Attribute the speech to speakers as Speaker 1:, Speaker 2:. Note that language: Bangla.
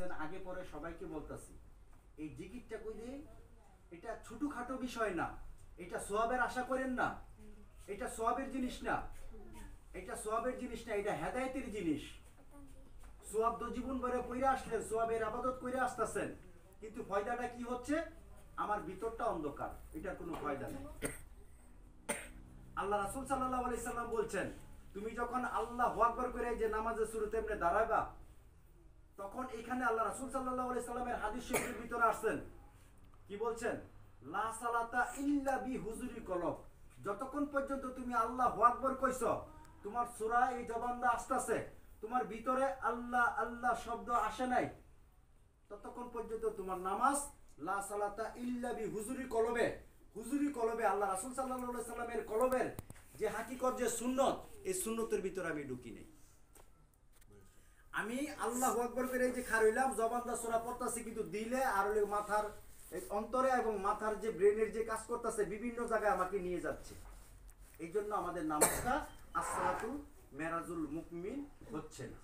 Speaker 1: বলছেন আগে পরে সবাইকে বলতাছি, এই জিকিরটা কইলে এটা ছোটখাটো বিষয় না, এটা সোয়াবের আশা করেন না, এটা সোয়াবের জিনিস না, এটা সোয়াবের জিনিস না, এটা হেদায়েতের জিনিস। সোয়াব তো জীবন ভরে কইরা আসলেন, সোয়াবের আবাদত কইরা আসতেছেন, কিন্তু ফায়দাটা কি হচ্ছে? আমার ভিতরটা অন্ধকার, এটার কোনো ফায়দা নেই। আল্লাহ রাসূল সাল্লাল্লাহু আলাইহি সাল্লাম বলছেন, তুমি যখন আল্লাহু আকবার করে যে নামাজের শুরুতে এমনি দাঁড়াবা, তখন এখানে আল্লাহ রাসূল সাল্লাল্লাহু আলাইহি সাল্লামের হাদিস শরীফের ভিতরে আসছেন, কি বলছেন? লা সালাতা ইল্লা বি হুজুরি কলব। যতক্ষণ পর্যন্ত তুমি আল্লাহু আকবার কইছো, তোমার সূরা এই জবানটা আসতেছে, তোমার ভিতরে আল্লাহ আল্লাহ শব্দ আসে নাই, ততক্ষণ পর্যন্ত তোমার নামাজ লা সালাতা ইল্লা বি হুজুরি কলবে, হুজুরি কলবে আল্লাহ রাসূল সাল্লাল্লাহু আলাইহি সাল্লামের কলবের যে হাকিকত, যে সুন্নত, এই সুন্নতের ভিতরে আমি ঢুকি নাই। আমি আল্লাহু আকবার করে এই যে খারইলাম, জবানটা সূরা পড়তাছি, কিন্তু দিলে আর মাথার অন্তরে এবং মাথার যে ব্রেনের যে কাজ করতেছে বিভিন্ন জায়গায় আমাকে নিয়ে যাচ্ছে। এই জন্য আমাদের নামাজটা আসসালাতু মেরাজুল মুকমিন হচ্ছে না।